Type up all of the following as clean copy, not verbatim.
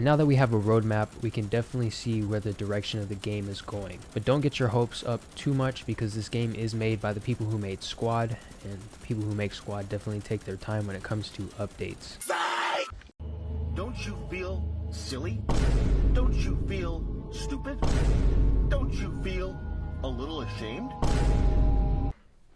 And now that we have a roadmap, we can definitely see where the direction of the game is going. But don't get your hopes up too much, because this game is made by the people who made Squad, and people who make Squad definitely take their time when it comes to updates. Don't you feel silly? Don't you feel stupid? Don't you feel a little ashamed?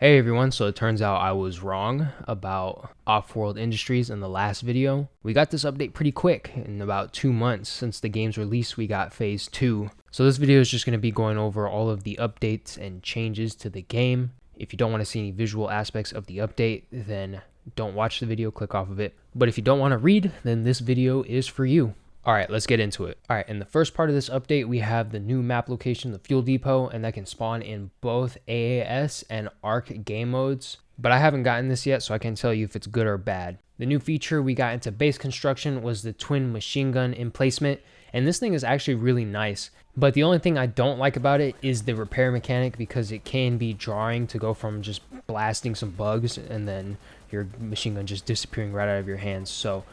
Hey everyone, so it turns out I was wrong about Off-World Industries in the last video. We got this update pretty quick. In about 2 months since the game's release, we got phase 2. So this video is just going to be going over all of the updates and changes to the game. If you don't want to see any visual aspects of the update, then don't watch the video, click off of it. But if you don't want to read, then this video is for you. Alright, let's get into it. Alright, in the first part of this update, we have the new map location, the fuel depot, and that can spawn in both AAS and ARC game modes. But I haven't gotten this yet, so I can't tell you if it's good or bad. The new feature we got into base construction was the twin machine gun emplacement, and this thing is actually really nice. But the only thing I don't like about it is the repair mechanic, because it can be jarring to go from just blasting some bugs and then your machine gun just disappearing right out of your hands. So,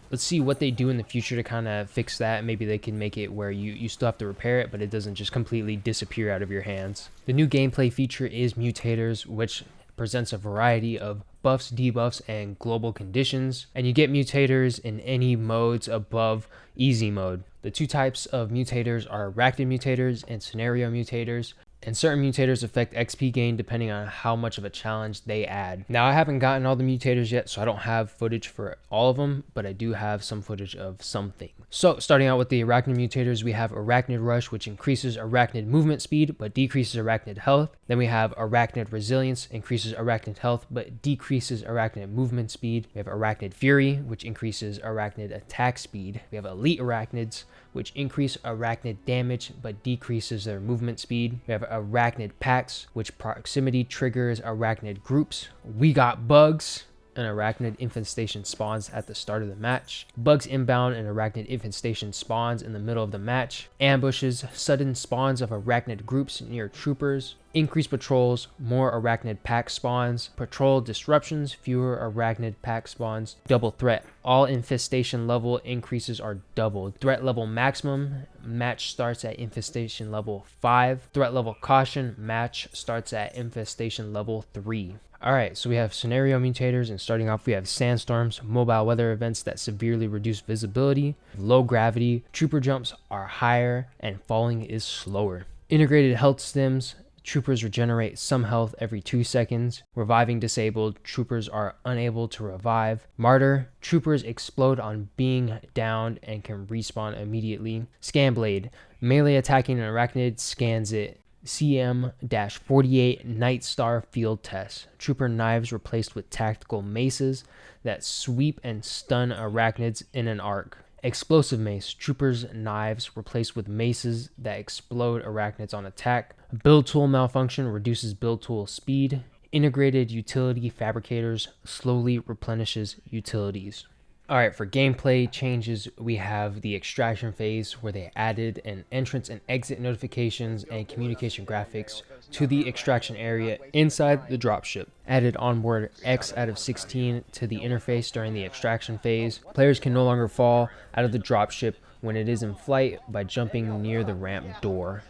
let's see what they do in the future to kind of fix that. Maybe they can make it where you still have to repair it, but it doesn't just completely disappear out of your hands. The new gameplay feature is Mutators, which presents a variety of buffs, debuffs, and global conditions. And you get Mutators in any modes above easy mode. The two types of Mutators are Arachnid Mutators and Scenario Mutators. And certain mutators affect XP gain depending on how much of a challenge they add. Now, I haven't gotten all the mutators yet, so I don't have footage for all of them, but I do have some footage of something. So, starting out with the Arachnid mutators, we have Arachnid Rush, which increases Arachnid movement speed, but decreases Arachnid health. Then we have Arachnid Resilience, increases Arachnid health, but decreases Arachnid movement speed. We have Arachnid Fury, which increases Arachnid attack speed. We have Elite Arachnids, which increase Arachnid damage, but decreases their movement speed. We have Arachnid Packs, which proximity triggers Arachnid groups. We got Bugs. An Arachnid infestation spawns at the start of the match. Bugs inbound, and Arachnid infestation spawns in the middle of the match. Ambushes, sudden spawns of Arachnid groups near troopers. Increased patrols, more Arachnid pack spawns. Patrol disruptions, fewer Arachnid pack spawns. Double threat, all infestation level increases are doubled. Threat level maximum, match starts at infestation level 5. Threat level caution, match starts at infestation level 3. Alright, so we have scenario mutators, and starting off we have sandstorms, mobile weather events that severely reduce visibility, low gravity, trooper jumps are higher, and falling is slower. Integrated health stims, troopers regenerate some health every 2 seconds. Reviving disabled, troopers are unable to revive. Martyr, troopers explode on being downed and can respawn immediately. Scanblade, melee attacking an arachnid scans it. CM-48 Night Star Field Test. Trooper knives replaced with tactical maces that sweep and stun arachnids in an arc. Explosive mace. Troopers knives replaced with maces that explode arachnids on attack. Build tool malfunction reduces build tool speed. Integrated utility fabricators slowly replenishes utilities. Alright, for gameplay changes, we have the extraction phase, where they added an entrance and exit notifications and communication graphics to the extraction area inside the dropship. Added onboard X out of 16 to the interface during the extraction phase. Players can no longer fall out of the dropship when it is in flight by jumping near the ramp door.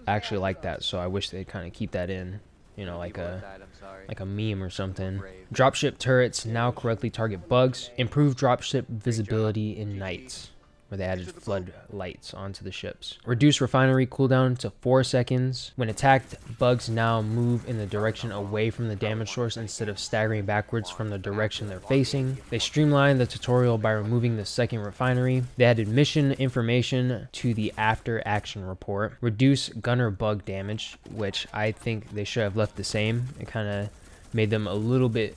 I actually like that, so I wish they'd kind of keep that in. You know, like a meme or something. Dropship turrets now correctly target bugs. Improved dropship visibility in nights, where they added flood lights onto the ships. Reduce refinery cooldown to 4 seconds. When attacked, bugs now move in the direction away from the damage source instead of staggering backwards from the direction they're facing. They streamlined the tutorial by removing the second refinery. They added mission information to the after action report. Reduce gunner bug damage, which I think they should have left the same. It kind of made them a little bit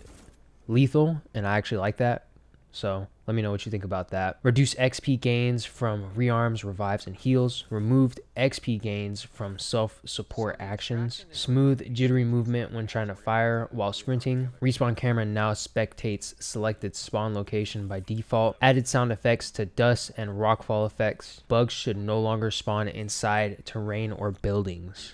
lethal, and I actually like that. So let me know what you think about that. Reduce XP gains from rearms, revives, and heals. Removed XP gains from self-support actions. Smooth, jittery movement when trying to fire while sprinting. Respawn camera now spectates selected spawn location by default. Added sound effects to dust and rockfall effects. Bugs should no longer spawn inside terrain or buildings.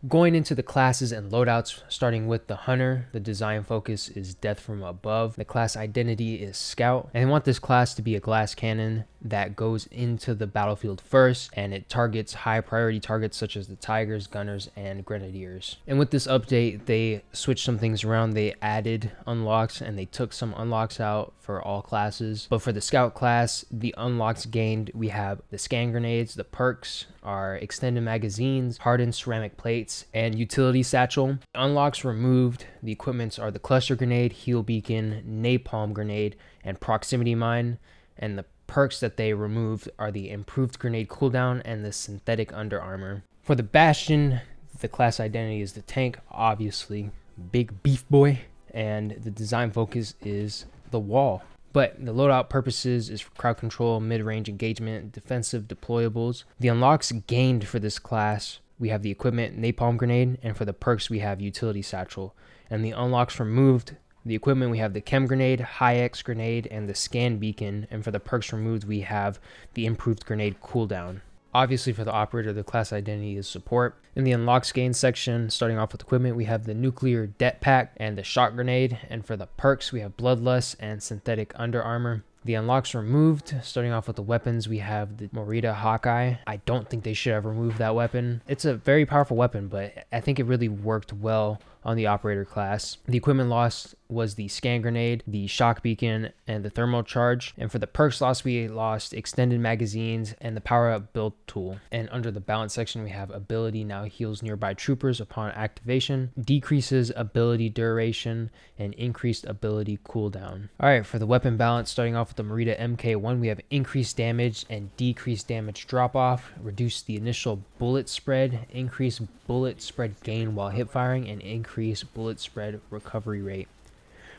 Going into the classes and loadouts, starting with the Hunter, the design focus is death from above. The class identity is Scout, and they want this class to be a glass cannon that goes into the battlefield first, and it targets high priority targets such as the Tigers, Gunners, and Grenadiers. And with this update, they switched some things around. They added unlocks and they took some unlocks out for all classes. But for the Scout class, the unlocks gained, we have the scan grenades. The perks are extended magazines, hardened ceramic plates, and utility satchel. Unlocks removed, the equipments are the cluster grenade, heal beacon, napalm grenade, and proximity mine. And the perks that they removed are the improved grenade cooldown and the synthetic under armor. For the Bastion, the class identity is the tank, obviously, big beef boy, and the design focus is the wall. But the loadout purposes is for crowd control, mid-range engagement, defensive deployables. The unlocks gained for this class, we have the equipment napalm grenade, and for the perks we have utility satchel. And the unlocks removed, the equipment we have the chem grenade, high X grenade, and the scan beacon. And for the perks removed, we have the improved grenade cooldown. Obviously for the operator, the class identity is support. In the unlocks gain section, starting off with equipment, we have the nuclear det pack and the shock grenade. And for the perks, we have bloodlust and synthetic under armor. The unlocks removed, starting off with the weapons, we have the Mutator Hawkeye. I don't think they should have removed that weapon. It's a very powerful weapon, but I think it really worked well on the operator class. The equipment lost was the scan grenade, the shock beacon, and the thermal charge. And for the perks lost, we lost extended magazines and the power up build tool. And under the balance section, we have ability now heals nearby troopers upon activation, decreases ability duration, and increased ability cooldown. All right, for the weapon balance, starting off with the Mutator MK1, we have increased damage and decreased damage drop off, reduce the initial bullet spread, increase bullet spread gain while hip firing, and increase bullet spread recovery rate.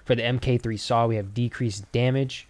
For the MK3 Saw, we have decreased damage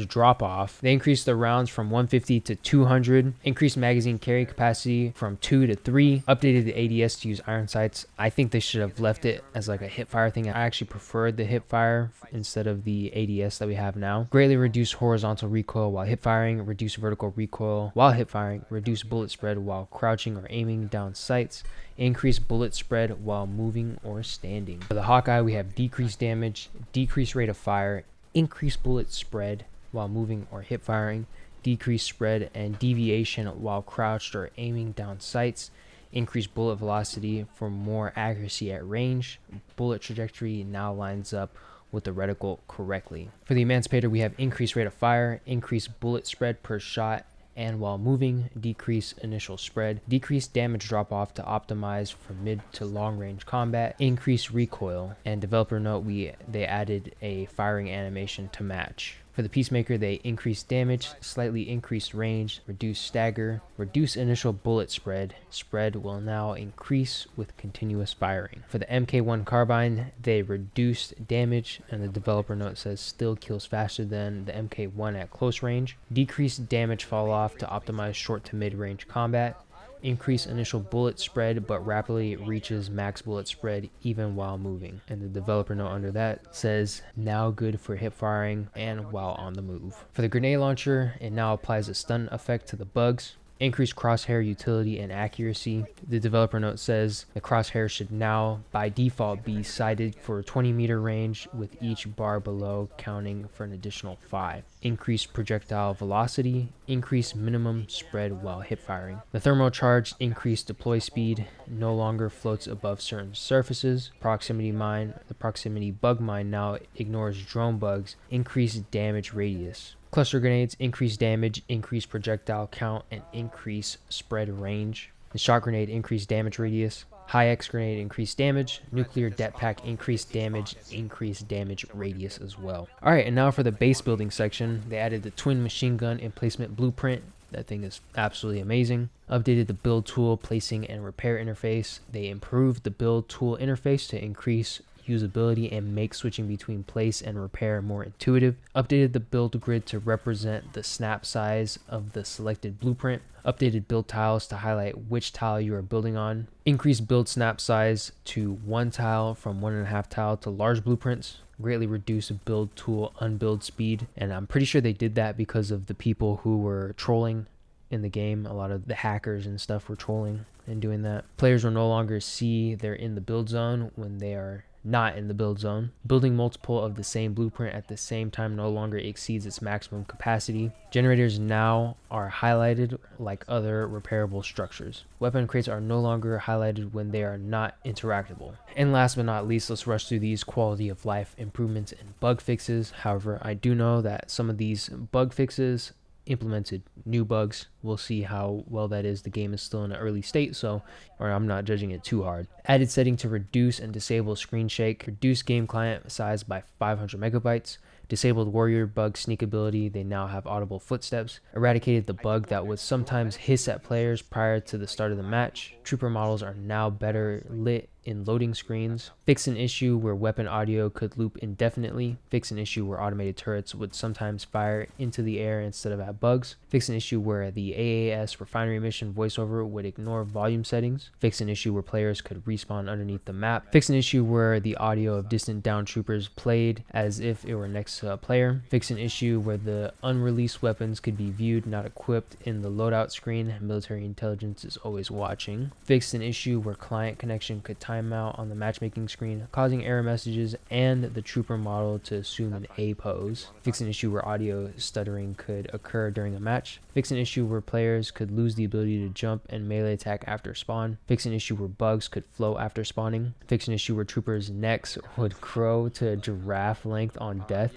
drop off. They increased the rounds from 150 to 200, increased magazine carry capacity from 2 to 3, updated the ADS to use iron sights. I think they should have left it as like a hip fire thing. I actually preferred the hip fire instead of the ADS that we have now. Greatly reduced horizontal recoil while hip firing, reduced vertical recoil while hip firing, reduced bullet spread while crouching or aiming down sights, increased bullet spread while moving or standing. For the Hawkeye, we have decreased damage, decreased rate of fire, increased bullet spread while moving or hip firing, decreased spread and deviation while crouched or aiming down sights, increased bullet velocity for more accuracy at range. Bullet trajectory now lines up with the reticle correctly. For the Emancipator, we have increased rate of fire, increased bullet spread per shot, and while moving, decrease initial spread, decrease damage drop off to optimize for mid to long range combat, increase recoil, and developer note, they added a firing animation to match. For the Peacemaker, they increased damage, slightly increased range, reduced stagger, reduce initial bullet spread. Spread will now increase with continuous firing. For the MK1 Carbine, they reduced damage, and the developer note says still kills faster than the MK1 at close range. Decreased damage fall off to optimize short to mid range combat. Increase initial bullet spread, but rapidly reaches max bullet spread even while moving. And the developer note under that says now good for hip firing and while on the move. For the grenade launcher, it now applies a stun effect to the bugs. Increased crosshair utility and accuracy. The developer note says the crosshair should now by default be sighted for 20-meter range, with each bar below counting for an additional 5. Increased projectile velocity, increased minimum spread while hip firing. The thermal charge increased deploy speed, no longer floats above certain surfaces. Proximity mine, the proximity bug mine now ignores drone bugs, increased damage radius. Cluster grenades increase damage, increase projectile count, and increase spread range. The shock grenade increased damage radius. High X grenade increased damage. Nuclear det pack increased damage radius as well. Alright, and now for the base building section, they added the twin machine gun emplacement blueprint. That thing is absolutely amazing. Updated the build tool placing and repair interface. They improved the build tool interface to increase usability and make switching between place and repair more intuitive. Updated the build grid to represent the snap size of the selected blueprint. Updated build tiles to highlight which tile you are building on. Increased build snap size to 1 tile from 1.5 tile to large blueprints. Greatly reduced build tool unbuild speed, and I'm pretty sure they did that because of the people who were trolling in the game. A lot of the hackers and stuff were trolling and doing that. Players will no longer see they're in the build zone when they are not in the build zone. Building multiple of the same blueprint at the same time no longer exceeds its maximum capacity. Generators now are highlighted like other repairable structures. Weapon crates are no longer highlighted when they are not interactable. And last but not least, let's rush through these quality of life improvements and bug fixes. However, I do know that some of these bug fixes implemented new bugs. We'll see how well that is. The game is still in an early state, so I'm not judging it too hard. Added setting to reduce and disable screen shake, reduce game client size by 500 megabytes, disabled warrior bug sneak ability, they now have audible footsteps, eradicated the bug that would sometimes hiss at players prior to the start of the match, trooper models are now better lit in loading screens, fix an issue where weapon audio could loop indefinitely, fix an issue where automated turrets would sometimes fire into the air instead of at bugs, fix an issue where the AAS refinery mission voiceover would ignore volume settings, fix an issue where players could respawn underneath the map, fix an issue where the audio of distant down troopers played as if it were next to a player, fix an issue where the unreleased weapons could be viewed not equipped in the loadout screen, military intelligence is always watching, fix an issue where client connection could time out on the matchmaking screen, causing error messages and the trooper model to assume an A pose. Fix an issue where audio stuttering could occur during a match. Fix an issue where players could lose the ability to jump and melee attack after spawn. Fix an issue where bugs could flow after spawning. Fix an issue where troopers' necks would grow to giraffe length on death.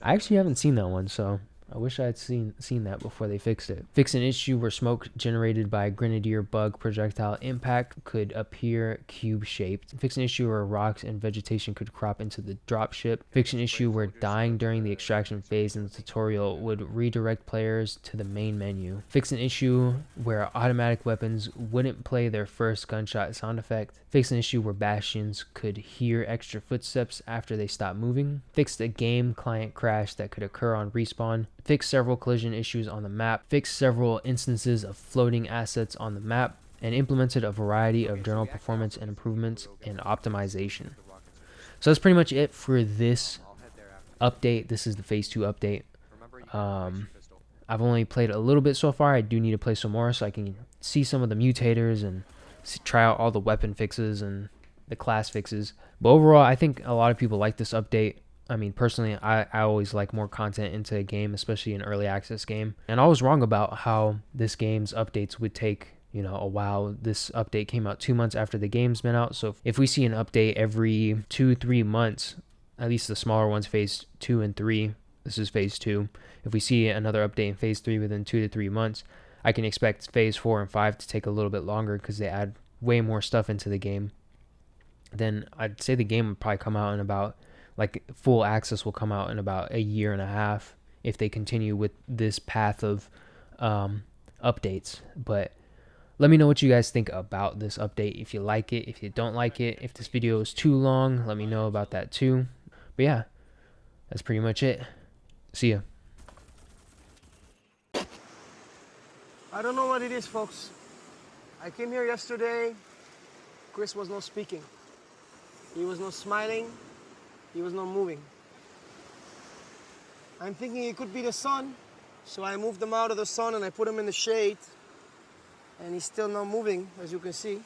I actually haven't seen that one, so I wish I had seen that before they fixed it. Fix an issue where smoke generated by grenadier bug projectile impact could appear cube-shaped. Fix an issue where rocks and vegetation could crop into the dropship. Fix an issue where dying during the extraction phase in the tutorial would redirect players to the main menu. Fix an issue where automatic weapons wouldn't play their first gunshot sound effect. Fix an issue where bastions could hear extra footsteps after they stop moving. Fix the game client crash that could occur on respawn. Fix several collision issues on the map, fix several instances of floating assets on the map, and implemented a variety of general performance and improvements and optimization. So that's pretty much it for this update. This is the Phase 2 update. I've only played a little bit so far. I do need to play some more so I can see some of the mutators and try out all the weapon fixes and the class fixes. But overall, I think a lot of people like this update. I mean, personally, I always like more content into a game, especially an early access game. And I was wrong about how this game's updates would take, a while. This update came out 2 months after the game's been out. So if we see an update every 2-3 months, at least the smaller ones, Phase 2 and 3, this is Phase 2. If we see another update in Phase 3 within 2 to 3 months, I can expect Phase 4 and 5 to take a little bit longer because they add way more stuff into the game. Then I'd say the game would probably come out in about, full access will come out in about a year and a half if they continue with this path of updates. But let me know what you guys think about this update. If you like it, if you don't like it, if this video is too long, let me know about that too. But yeah, that's pretty much it. See ya. I don't know what it is, folks. I came here yesterday. Chris was not speaking. He was not smiling. He was not moving. I'm thinking it could be the sun, so I moved him out of the sun and I put him in the shade. And he's still not moving, as you can see.